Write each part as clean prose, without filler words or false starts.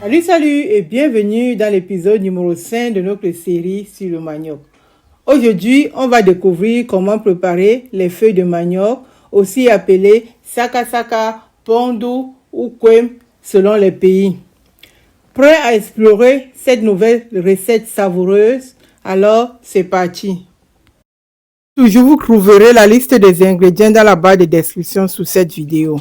Salut, salut et bienvenue dans l'épisode numéro 5 de notre série sur le manioc. Aujourd'hui, on va découvrir comment préparer les feuilles de manioc, aussi appelées saka saka, pondu ou kwem selon les pays. Prêt à explorer cette nouvelle recette savoureuse? Alors, c'est parti! Toujours vous trouverez la liste des ingrédients dans la barre de description sous cette vidéo.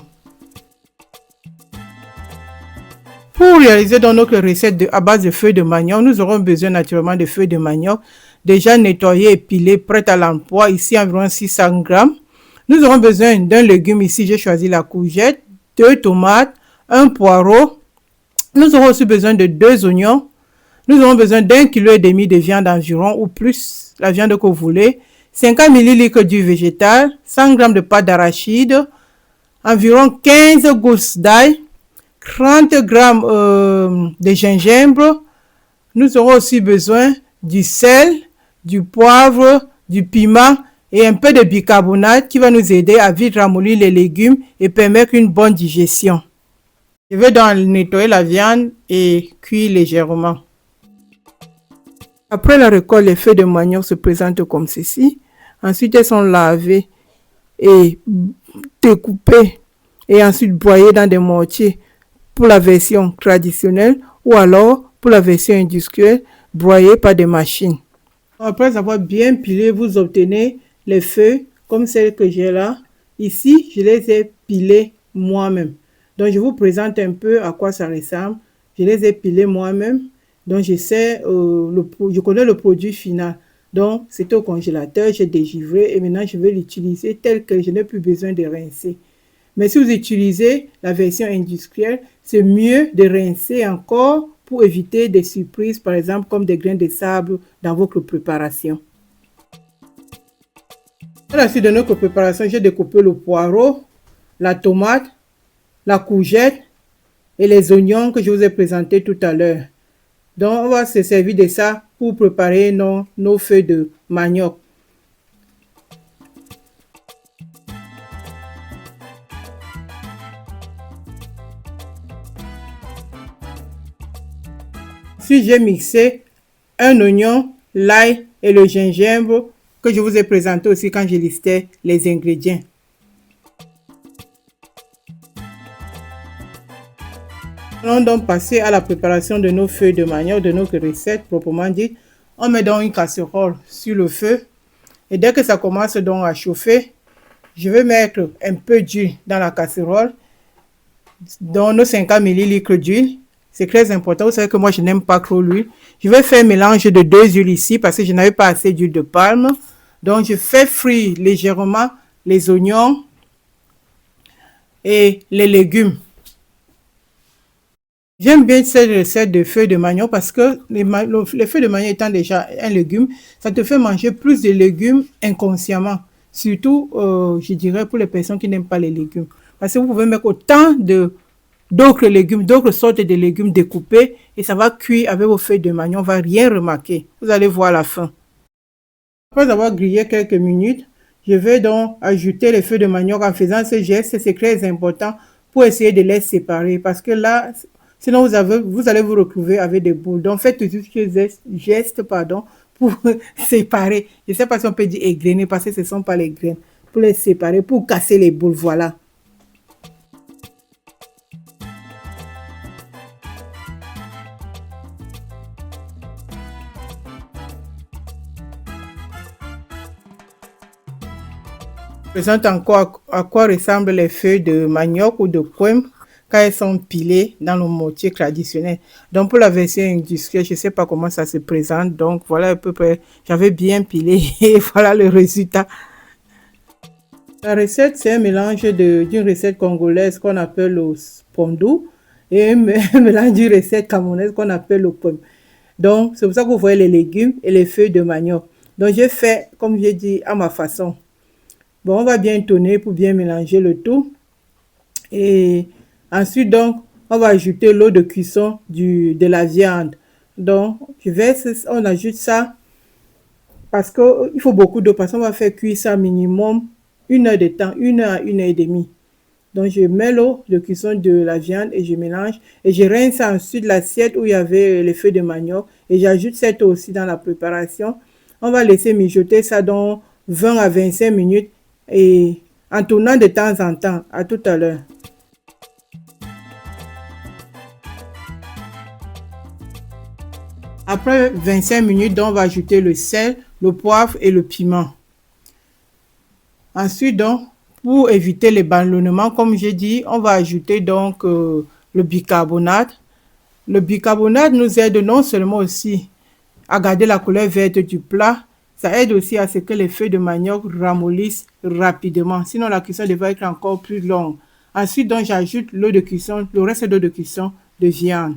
Pour réaliser donc notre recette à base de feuilles de manioc, nous aurons besoin naturellement de feuilles de manioc déjà nettoyées et pilées, prêtes à l'emploi, ici environ 600 grammes. Nous aurons besoin d'un légume, ici j'ai choisi la courgette, 2 tomates, un poireau. Nous aurons aussi besoin de 2 oignons. Nous aurons besoin d'1,5 kg de viande environ ou plus, la viande que vous voulez. 50 ml d'huile végétale, 100 g de pâte d'arachide, environ 15 gousses d'ail, 30 g de gingembre. Nous aurons aussi besoin du sel, du poivre, du piment et un peu de bicarbonate qui va nous aider à vite ramollir les légumes et permettre une bonne digestion. Je vais donc nettoyer la viande et cuire légèrement. Après la récolte, les feuilles de manioc se présentent comme ceci. Ensuite, elles sont lavées et découpées et ensuite broyées dans des mortiers pour la version traditionnelle ou alors pour la version industrielle broyée par des machines. Après avoir bien pilé, vous obtenez les feuilles comme celles que j'ai là. Ici, je les ai pilées moi-même. Donc, je vous présente un peu à quoi ça ressemble. Je les ai pilées moi-même. Donc, je sais, je connais le produit final. Donc, c'est au congélateur, j'ai dégivré et maintenant, je vais l'utiliser tel que je n'ai plus besoin de rincer. Mais si vous utilisez la version industrielle, c'est mieux de rincer encore pour éviter des surprises, par exemple comme des grains de sable dans votre préparation. À la suite de notre préparation, j'ai découpé le poireau, la tomate, la courgette et les oignons que je vous ai présentés tout à l'heure. Donc, on va se servir de ça pour préparer nos feuilles de manioc. Ensuite, j'ai mixé un oignon, l'ail et le gingembre que je vous ai présenté aussi quand je listais les ingrédients. Nous allons donc passer à la préparation de nos feuilles de manioc, de notre recette proprement dit. On met donc une casserole sur le feu et dès que ça commence donc à chauffer, je vais mettre un peu d'huile dans la casserole, dans nos 50 ml d'huile. C'est très important, vous savez que moi je n'aime pas trop l'huile. Je vais faire un mélange de 2 huiles ici parce que je n'avais pas assez d'huile de palme. Donc je fais frire légèrement les oignons et les légumes. J'aime bien cette recette de feuilles de manioc parce que les feuilles de manioc étant déjà un légume, ça te fait manger plus de légumes inconsciemment. Surtout, je dirais, pour les personnes qui n'aiment pas les légumes. Parce que vous pouvez mettre autant d'autres légumes, d'autres sortes de légumes découpés et ça va cuire avec vos feuilles de manioc, on ne va rien remarquer. Vous allez voir à la fin. Après avoir grillé quelques minutes, je vais donc ajouter les feuilles de manioc en faisant ce geste. C'est très important pour essayer de les séparer parce que là, sinon vous allez vous retrouver avec des boules. Donc faites toujours ce geste pour séparer. Je ne sais pas si on peut dire égrener parce que ce ne sont pas les graines. Pour les séparer, pour casser les boules, voilà. Je présente encore à quoi ressemblent les feuilles de manioc ou de kwem quand elles sont pilées dans le mortier traditionnel. Donc pour la version industrielle, je ne sais pas comment ça se présente. Donc voilà à peu près, j'avais bien pilé et voilà le résultat. La recette, c'est un mélange d'une recette congolaise qu'on appelle le pondu et un mélange d'une recette camerounaise qu'on appelle le kwem. Donc c'est pour ça que vous voyez les légumes et les feuilles de manioc. Donc j'ai fait, comme j'ai dit, à ma façon. Bon, on va bien tourner pour bien mélanger le tout. Et ensuite, donc, on va ajouter l'eau de cuisson de la viande. Donc, on ajoute ça parce qu'il faut beaucoup d'eau parce qu'on va faire cuire ça minimum 1 heure de temps, 1 heure à 1 heure et demie. Donc, je mets l'eau de cuisson de la viande et je mélange. Et je rince ensuite l'assiette où il y avait les feuilles de manioc. Et j'ajoute cette eau aussi dans la préparation. On va laisser mijoter ça dans 20 à 25 minutes. Et en tournant de temps en temps. À tout à l'heure. Après 25 minutes, donc, on va ajouter le sel, le poivre et le piment. Ensuite, donc, pour éviter les ballonnements, comme j'ai dit, on va ajouter donc le bicarbonate. Le bicarbonate nous aide non seulement aussi à garder la couleur verte du plat, ça aide aussi à ce que les feuilles de manioc ramollissent rapidement. Sinon, la cuisson devrait être encore plus longue. Ensuite, donc, j'ajoute l'eau de cuisson, le reste d'eau de cuisson de viande.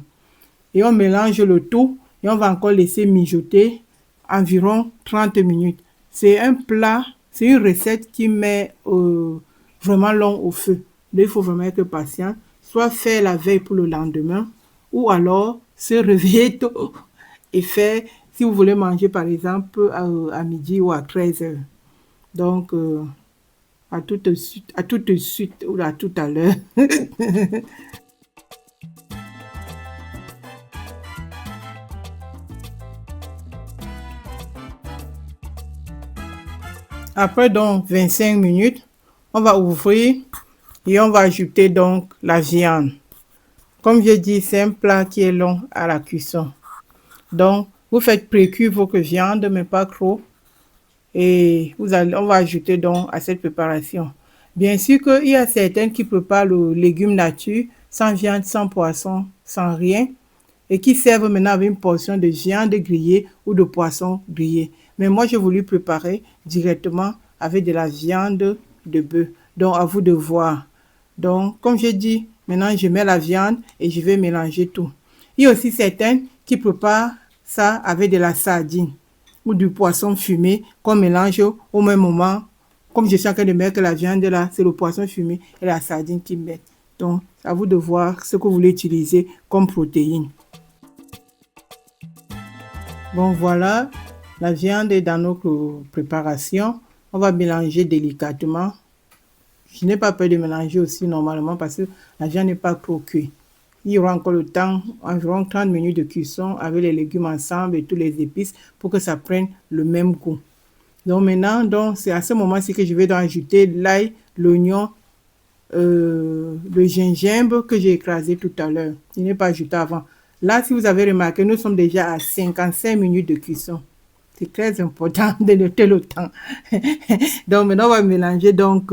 Et on mélange le tout et on va encore laisser mijoter environ 30 minutes. C'est un plat, c'est une recette qui met vraiment long au feu. Mais il faut vraiment être patient. Soit faire la veille pour le lendemain ou alors se réveiller tôt et faire, si vous voulez manger par exemple à midi ou à 13 heures. Donc, à tout de suite ou à tout à l'heure. Après donc 25 minutes, on va ouvrir et on va ajouter donc la viande. Comme j'ai dit, c'est un plat qui est long à la cuisson. Donc, vous faites précuire votre viande, mais pas trop. Et on va ajouter donc à cette préparation. Bien sûr qu'il y a certaines qui préparent le légume nature, sans viande, sans poisson, sans rien, et qui servent maintenant avec une portion de viande grillée ou de poisson grillé. Mais moi, j'ai voulu préparer directement avec de la viande de bœuf. Donc, à vous de voir. Donc, comme j'ai dit, maintenant, je mets la viande et je vais mélanger tout. Il y a aussi certaines qui préparent ça avec de la sardine ou du poisson fumé qu'on mélange au même moment. Comme je suis en train de mettre la viande là, c'est le poisson fumé et la sardine qui met. Donc, à vous de voir ce que vous voulez utiliser comme protéine. Bon, voilà, la viande est dans notre préparation. On va mélanger délicatement. Je n'ai pas peur de mélanger aussi normalement parce que la viande n'est pas trop cuite. Il y aura encore le temps, environ 30 minutes de cuisson avec les légumes ensemble et tous les épices pour que ça prenne le même goût. Donc maintenant, donc, c'est à ce moment-ci que je vais donc ajouter l'ail, l'oignon, le gingembre que j'ai écrasé tout à l'heure. Je n'ai pas ajouté avant. Là, si vous avez remarqué, nous sommes déjà à 55 minutes de cuisson. C'est très important de noter le temps. Donc maintenant, on va mélanger donc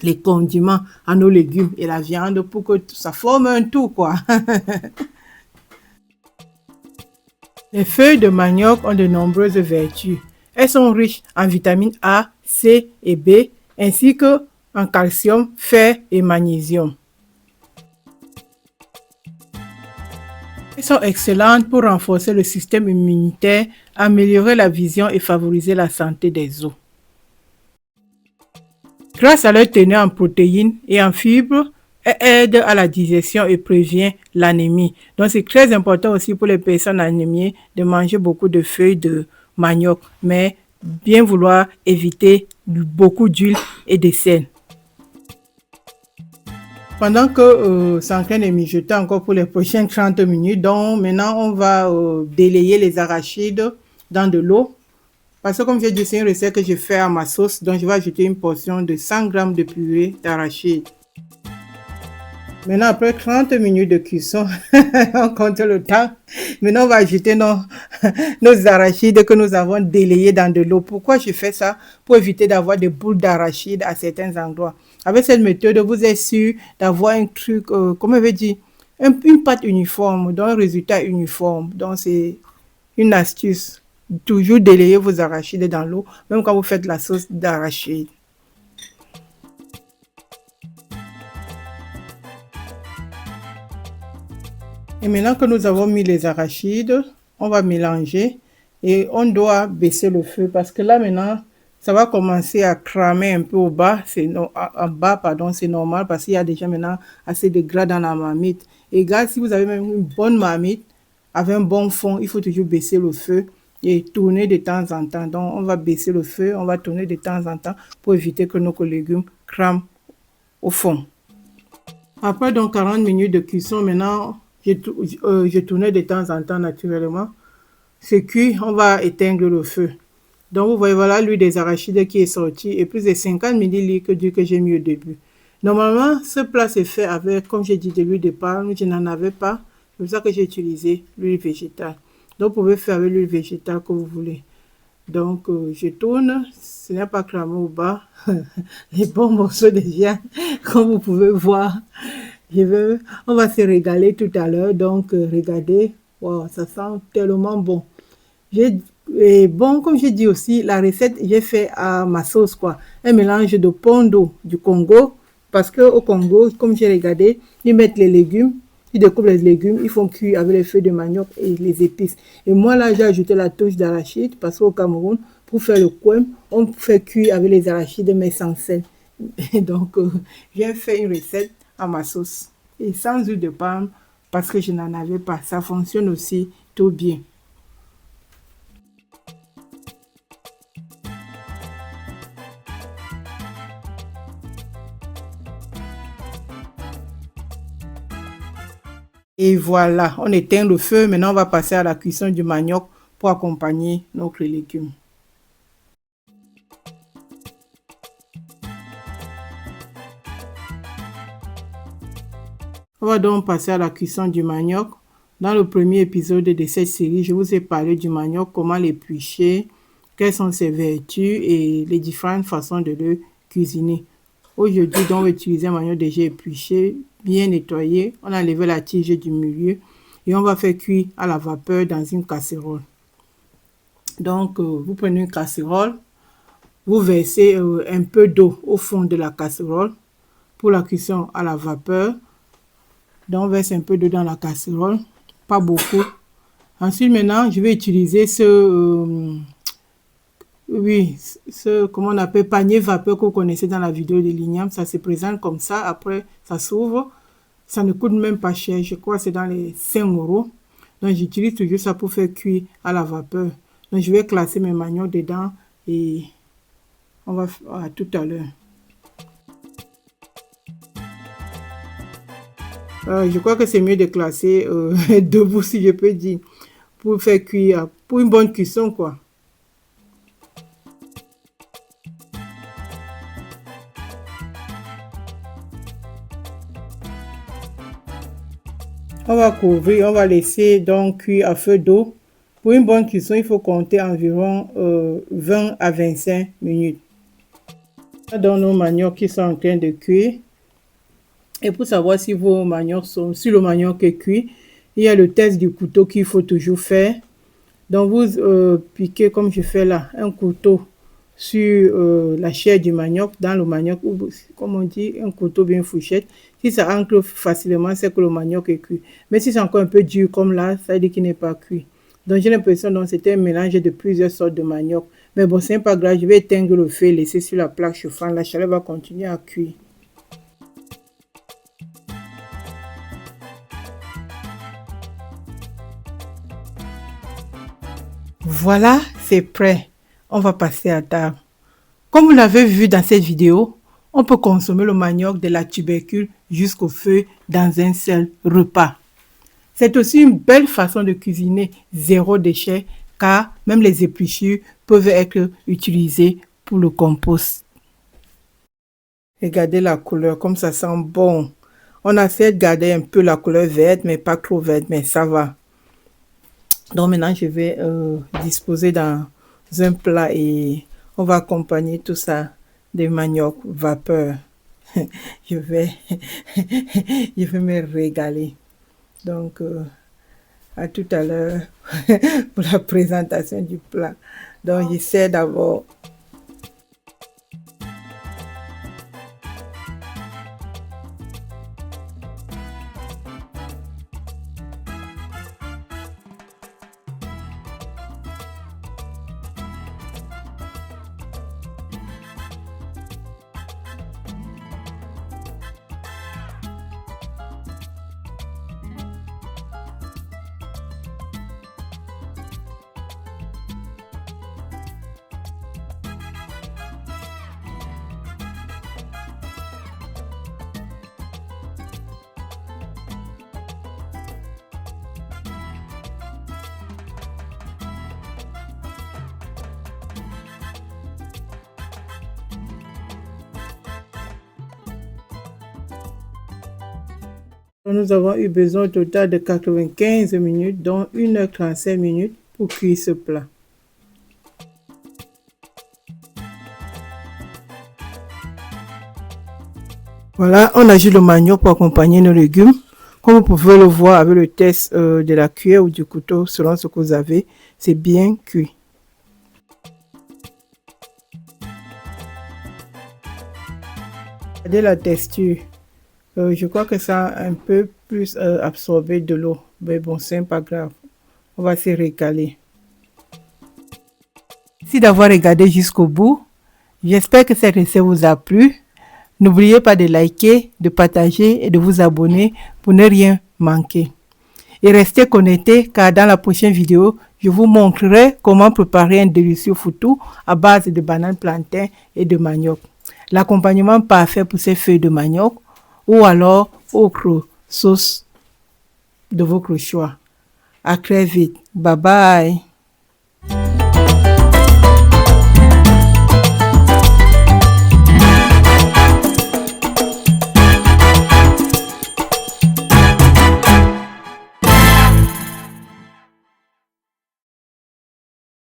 les condiments à nos légumes et la viande pour que ça forme un tout, quoi. Les feuilles de manioc ont de nombreuses vertus. Elles sont riches en vitamines A, C et B, ainsi que en calcium, fer et magnésium. Elles sont excellentes pour renforcer le système immunitaire, améliorer la vision et favoriser la santé des os. Grâce à leur teneur en protéines et en fibres, elles aident à la digestion et prévient l'anémie. Donc c'est très important aussi pour les personnes anémiées de manger beaucoup de feuilles de manioc, mais bien vouloir éviter beaucoup d'huile et de sel. Pendant que c'est en train de mijoter encore pour les prochaines 30 minutes, donc maintenant on va délayer les arachides dans de l'eau. Parce que comme j'ai dit, c'est une recette que je fais à ma sauce, donc je vais ajouter une portion de 100 g de purée d'arachide. Maintenant, après 30 minutes de cuisson, on compte le temps. Maintenant, on va ajouter nos arachides que nous avons délayés dans de l'eau. Pourquoi je fais ça? Pour éviter d'avoir des boules d'arachide à certains endroits. Avec cette méthode, vous êtes sûr d'avoir un truc, comment on veut dire, une pâte uniforme, donc un résultat uniforme. Donc, c'est une astuce. Toujours délayer vos arachides dans l'eau, même quand vous faites la sauce d'arachide. Et maintenant que nous avons mis les arachides, on va mélanger et on doit baisser le feu parce que là maintenant, ça va commencer à cramer un peu au bas. En bas, pardon, c'est normal parce qu'il y a déjà maintenant assez de gras dans la marmite. Et gars, si vous avez même une bonne marmite avec un bon fond, il faut toujours baisser le feu et tourner de temps en temps. Donc, on va baisser le feu, on va tourner de temps en temps pour éviter que nos légumes crament au fond. Après donc 40 minutes de cuisson, maintenant, je tournais de temps en temps naturellement. C'est cuit, on va éteindre le feu. Donc vous voyez, voilà l'huile des arachides qui est sortie et plus de 50 millilitres d'huile que j'ai mis au début. Normalement, ce plat c'est fait avec, comme j'ai dit, de l'huile de palme. Je n'en avais pas. C'est pour ça que j'ai utilisé l'huile végétale. Donc vous pouvez faire avec l'huile végétale que vous voulez. Donc je tourne, ce n'est pas cramé au bas. Les bons morceaux de viande, comme vous pouvez voir. On va se régaler tout à l'heure. Donc regardez, wow, ça sent tellement bon. Et bon, comme j'ai dit aussi, la recette, j'ai fait à ma sauce, quoi. Un mélange de pondo du Congo. Parce qu'au Congo, comme j'ai regardé, ils mettent les légumes, ils découpent les légumes, ils font cuire avec les feuilles de manioc et les épices. Et moi, là, j'ai ajouté la touche d'arachide parce qu'au Cameroun, pour faire le coin, on fait cuire avec les arachides, mais sans sel. Et donc, j'ai fait une recette à ma sauce. Et sans huile de palme, parce que je n'en avais pas. Ça fonctionne aussi tout bien. Et voilà, on éteint le feu. Maintenant, on va passer à la cuisson du manioc pour accompagner notre légumes. On va donc passer à la cuisson du manioc. Dans le premier épisode de cette série, je vous ai parlé du manioc, comment l'éplucher, quelles sont ses vertus et les différentes façons de le cuisiner. Aujourd'hui, donc, on va utiliser un manioc déjà épluché, bien nettoyé. On a enlevé la tige du milieu et on va faire cuire à la vapeur dans une casserole. Donc, vous prenez une casserole, vous versez un peu d'eau au fond de la casserole pour la cuisson à la vapeur. Donc, on verse un peu d'eau dans la casserole, pas beaucoup. Ensuite, maintenant, je vais utiliser comment on appelle, panier vapeur que vous connaissez dans la vidéo de l'igname. Ça se présente comme ça. Après, ça s'ouvre. Ça ne coûte même pas cher. Je crois que c'est dans les 5 euros. Donc, j'utilise toujours ça pour faire cuire à la vapeur. Donc, je vais classer mes maniocs dedans et on va à tout à l'heure. Je crois que c'est mieux de classer debout, si je peux dire, pour faire cuire, pour une bonne cuisson, quoi. On va couvrir, on va laisser donc cuire à feu d'eau. Pour une bonne cuisson, il faut compter environ 20 à 25 minutes. Dans nos maniocs qui sont en train de cuire. Et pour savoir si vos maniocs sont, si le manioc est cuit, il y a le test du couteau qu'il faut toujours faire. Donc vous piquez comme je fais là, un couteau sur la chair du manioc, dans le manioc, ou comme on dit, un couteau bien fourchette. Si ça ancre facilement, c'est que le manioc est cuit. Mais si c'est encore un peu dur comme là, ça veut dire qu'il n'est pas cuit. Donc j'ai l'impression que c'était un mélange de plusieurs sortes de manioc. Mais bon, c'est pas grave, je vais éteindre le feu et laisser sur la plaque chauffante. La chaleur va continuer à cuire. Voilà, c'est prêt. On va passer à table. Comme vous l'avez vu dans cette vidéo, on peut consommer le manioc de la tubercule jusqu'au feu dans un seul repas. C'est aussi une belle façon de cuisiner zéro déchet car même les épluchures peuvent être utilisées pour le compost. Regardez la couleur, comme ça sent bon. On a essayé de garder un peu la couleur verte, mais pas trop verte, mais ça va. Donc maintenant, je vais disposer dans un plat et on va accompagner tout ça de manioc vapeur. je vais me régaler. Donc, à tout à l'heure pour la présentation du plat. Donc, j'essaie d'abord. Nous avons eu besoin au total de 95 minutes, dont 1h35 minutes pour cuire ce plat. Voilà, on ajoute le manioc pour accompagner nos légumes. Comme vous pouvez le voir avec le test de la cuillère ou du couteau, selon ce que vous avez, c'est bien cuit. Regardez la texture. Je crois que ça a un peu plus absorbé de l'eau. Mais bon, c'est pas grave. On va se régaler. Merci d'avoir regardé jusqu'au bout. J'espère que cette recette vous a plu. N'oubliez pas de liker, de partager et de vous abonner pour ne rien manquer. Et restez connectés car dans la prochaine vidéo, je vous montrerai comment préparer un délicieux foutou à base de bananes plantains et de manioc. L'accompagnement parfait pour ces feuilles de manioc ou alors autre sauce de votre choix. À très vite. Bye bye.